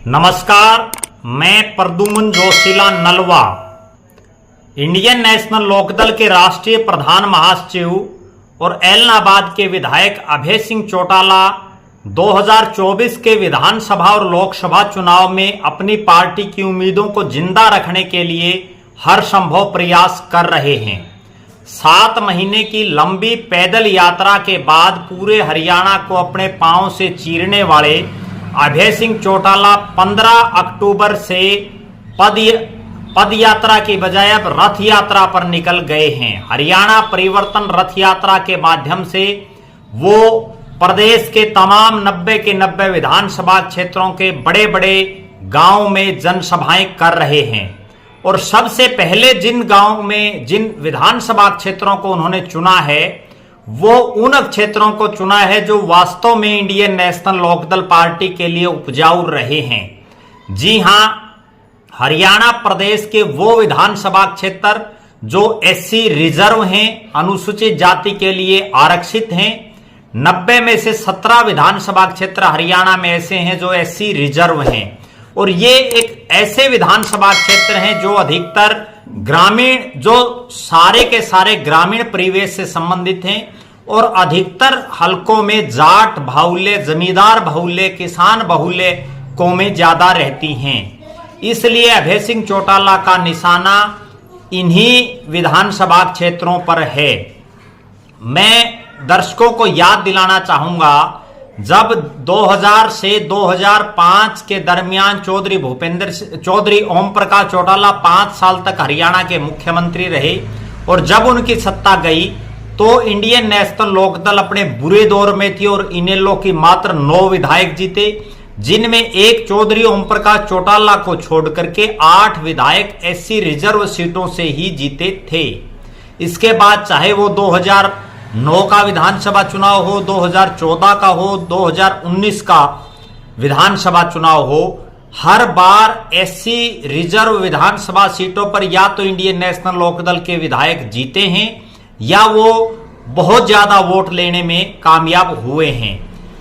नमस्कार, मैं प्रद्युम्न जोशीला Nalwa, Indian national Lokdal के राष्ट्रीय प्रधान महासचिव और एलनाबाद के विधायक अभय सिंह चौटाला 2024 के विधानसभा और लोकसभा चुनाव में अपनी पार्टी की उम्मीदों को जिंदा रखने के लिए हर संभव प्रयास कर रहे हैं। 7 महीने की लंबी पैदल यात्रा के बाद पूरे हरियाणा को अपने पांव से चीरने वाले अभय सिंह चौटाला 15 अक्टूबर से पद यात्रा की बजाय अब रथ यात्रा पर निकल गए हैं। हरियाणा परिवर्तन रथ यात्रा के माध्यम से वो प्रदेश के तमाम 90 के 90 विधानसभा क्षेत्रों के बड़े बड़े गांव में जनसभाएं कर रहे हैं और सबसे पहले जिन गांव में जिन विधानसभा क्षेत्रों को उन्होंने चुना है वो उन क्षेत्रों को चुना है जो वास्तव में इंडियन नेशनल लोकदल पार्टी के लिए उपजाऊ रहे हैं। जी हां, हरियाणा प्रदेश के वो विधानसभा क्षेत्र जो एससी रिजर्व हैं, अनुसूचित जाति के लिए आरक्षित हैं। 90 में से 17 विधानसभा क्षेत्र हरियाणा में ऐसे हैं जो एससी रिजर्व हैं और ये एक ऐसे विधानसभा क्षेत्र हैं जो अधिकतर ग्रामीण, जो सारे के सारे ग्रामीण परिवेश से संबंधित हैं और अधिकतर हलकों में जाट बाहुल्य, जमींदार बाहुल्य, किसान बाहुल्य कौमें ज्यादा रहती हैं। इसलिए अभय सिंह चौटाला का निशाना इन्हीं विधानसभा क्षेत्रों पर है। मैं दर्शकों को याद दिलाना चाहूंगा, जब 2000 से 2005 के दरमियान चौधरी ओम प्रकाश चौटाला 5 साल तक हरियाणा के मुख्यमंत्री रहे और जब उनकी सत्ता गई तो इंडियन नेशनल लोकदल अपने बुरे दौर में थी और इनेलो की मात्र 9 विधायक जीते, जिनमें एक चौधरी ओम प्रकाश चौटाला को छोड़ करके 8 विधायक एससी रिजर्व सीटों से ही जीते थे। इसके बाद चाहे वो 2009 का विधानसभा चुनाव हो, 2014 का हो, 2019 का विधानसभा चुनाव हो, हर बार एससी रिजर्व विधानसभा सीटों पर या तो इंडियन नेशनल लोकदल के विधायक जीते हैं या वो बहुत ज्यादा वोट लेने में कामयाब हुए हैं।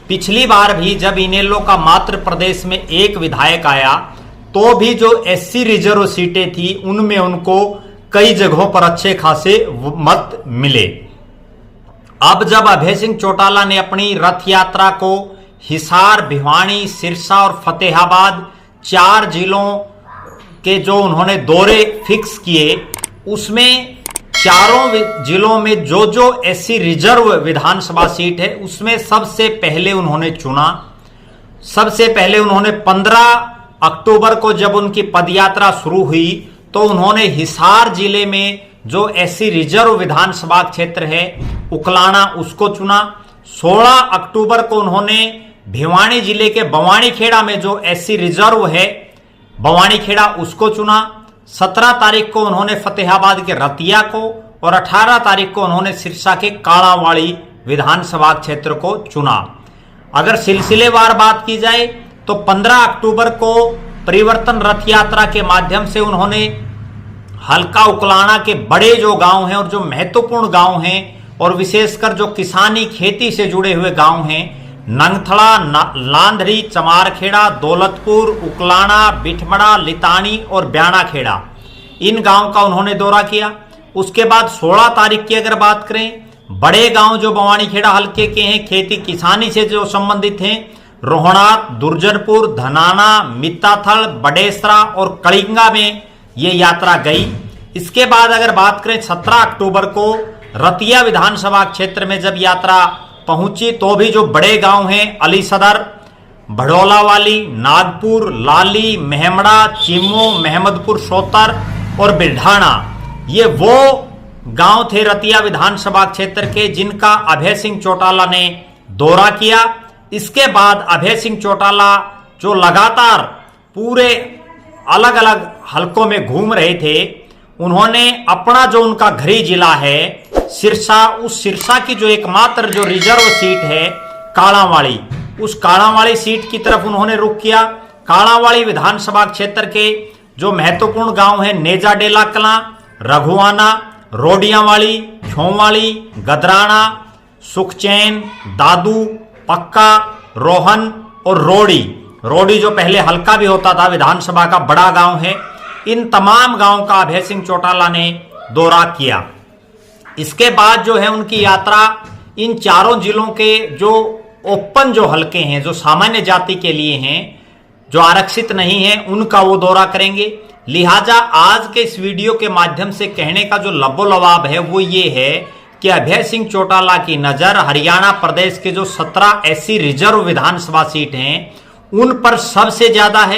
पिछली बार भी जब इनेलो का मात्र प्रदेश में एक विधायक आया तो भी जो एससी रिजर्व सीटें थी उनमें उनको कई जगहों पर अच्छे खासे मत मिले। अब जब अभय सिंह चौटाला ने अपनी रथ यात्रा को हिसार, भिवानी, सिरसा और फतेहाबाद 4 जिलों के जो उन्होंने दौरे फिक्स किए, उसमें चारों जिलों में जो एससी रिजर्व विधानसभा सीट है उसमें सबसे पहले उन्होंने चुना। सबसे पहले उन्होंने 15 अक्टूबर को जब उनकी पदयात्रा शुरू हुई तो उन्होंने हिसार जिले में जो एससी रिजर्व विधानसभा क्षेत्र है उकलाना, उसको चुना। 16 अक्टूबर को उन्होंने भिवानी जिले के बवानीखेड़ा में जो एससी रिजर्व है बवानीखेड़ा, उसको चुना। 17 तारीख को उन्होंने फतेहाबाद के रतिया को और 18 तारीख को उन्होंने सिरसा के काड़ावाड़ी विधानसभा क्षेत्र को चुना। अगर सिलसिलेवार बात की जाए तो 15 अक्टूबर को परिवर्तन रथ यात्रा के माध्यम से उन्होंने हल्का उकलाना के बड़े जो गांव हैं और जो महत्वपूर्ण गांव हैं और विशेषकर जो किसानी खेती से जुड़े हुए गांव हैं, नंगथड़ा, लांधरी, चमारखेड़ा, दौलतपुर, उकलाना, बिठमड़ा, लितानी और ब्याणाखेड़ा, इन गांव का उन्होंने दौरा किया। उसके बाद 16 तारीख की अगर बात करें, बड़े गांव जो बवानीखेड़ा हल्के के हैं, खेती किसानी से जो संबंधित हैं, रोहणात, दुर्जनपुर, धनाना, मित्ताथल, बडेसरा और कलिंगा में ये यात्रा गई। इसके बाद अगर बात करें 17 अक्टूबर को रतिया विधानसभा क्षेत्र में जब यात्रा पहुंची तो भी जो बड़े गांव हैं, अली सदर, भड़ोलावाली, नागपुर, लाली, मेहमड़ा, चिमो, महमदपुर सोतर और बिरढाना, ये वो गांव थे रतिया विधानसभा क्षेत्र के जिनका अभय सिंह चौटाला ने दौरा किया। इसके बाद अभय सिंह चौटाला जो लगातार पूरे अलग अलग हलकों में घूम रहे थे, उन्होंने अपना जो उनका घरी जिला है सिरसा, उस सिरसा की जो एकमात्र जो रिजर्व सीट है काड़ावाड़ी, उस काड़ावाड़ी सीट की तरफ उन्होंने रुख किया। काड़ावाड़ी विधानसभा क्षेत्र के जो महत्वपूर्ण गांव हैं, नेजाडेला कलां, रघुआना, रोडियावाड़ी, छोवाड़ी, गदराना, सुखचैन, दादू, पक्का, रोहन और रोड़ी, रोडी जो पहले हल्का भी होता था, विधानसभा का बड़ा गांव है, इन तमाम गांव का अभय सिंह चौटाला ने दौरा किया। इसके बाद जो है उनकी यात्रा इन चारों जिलों के जो ओपन जो हलके हैं, जो सामान्य जाति के लिए हैं, जो आरक्षित नहीं है, उनका वो दौरा करेंगे। लिहाजा आज के इस वीडियो के माध्यम से कहने का जो लबोलवाब है वो ये है कि अभय सिंह चौटाला की नजर हरियाणा प्रदेश के जो 17 SC रिजर्व विधानसभा सीट हैं उन पर सबसे ज्यादा है,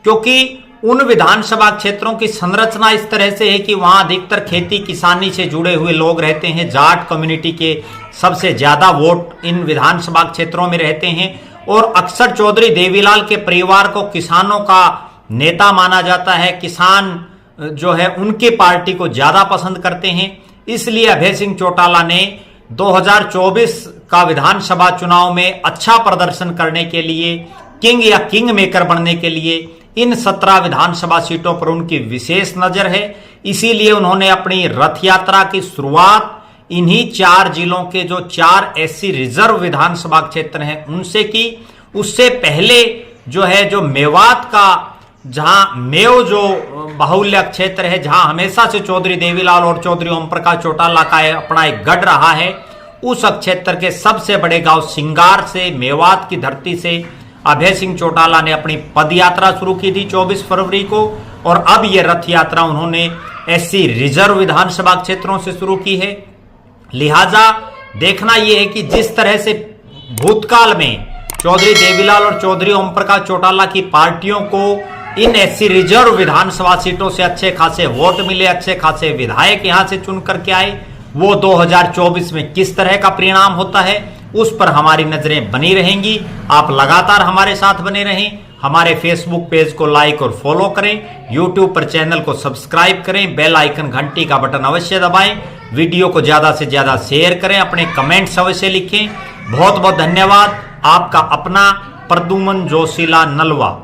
क्योंकि उन विधानसभा क्षेत्रों की संरचना इस तरह से है कि वहां अधिकतर खेती किसानी से जुड़े हुए लोग रहते हैं। जाट कम्युनिटी के सबसे ज्यादा वोट इन विधानसभा क्षेत्रों में रहते हैं और अक्सर चौधरी देवीलाल के परिवार को किसानों का नेता माना जाता है। किसान जो है उनकी पार्टी को ज्यादा पसंद करते हैं। इसलिए अभय सिंह चौटाला ने 2024 का विधानसभा चुनाव में अच्छा प्रदर्शन करने के लिए, किंग या किंग मेकर बनने के लिए इन 17 विधानसभा सीटों पर उनकी विशेष नजर है। इसीलिए उन्होंने अपनी रथ यात्रा की शुरुआत इन्हीं 4 जिलों के जो 4 SC रिजर्व विधानसभा क्षेत्र हैं उनसे की। उससे पहले जो है जो मेवात का, जहां मेव जो बाहुल्य क्षेत्र है, जहां हमेशा से चौधरी देवीलाल और चौधरी ओम प्रकाश चौटाला का अपना एक गढ़ रहा है, उस क्षेत्र के सबसे बड़े गांव सिंगार से, मेवात की धरती से अभय सिंह चौटाला ने अपनी पदयात्रा शुरू की थी 24 फरवरी को, और अब यह रथ यात्रा उन्होंने SC रिजर्व विधानसभा क्षेत्रों से शुरू की है। लिहाजा देखना यह है कि जिस तरह से भूतकाल में चौधरी देवीलाल और चौधरी ओम प्रकाश चौटाला की पार्टियों को इन SC रिजर्व विधानसभा सीटों से अच्छे खासे वोट मिले, अच्छे खासे विधायक यहां से चुन करके आए, वो 2024 में किस तरह का परिणाम होता है उस पर हमारी नजरें बनी रहेंगी। आप लगातार हमारे साथ बने रहें। हमारे फेसबुक पेज को लाइक और फॉलो करें, यूट्यूब पर चैनल को सब्सक्राइब करें, बेल आइकन घंटी का बटन अवश्य दबाएं, वीडियो को ज्यादा से ज्यादा शेयर करें, अपने कमेंट्स अवश्य लिखें। बहुत बहुत धन्यवाद। आपका अपना प्रद्युमन जोशीला नलवा।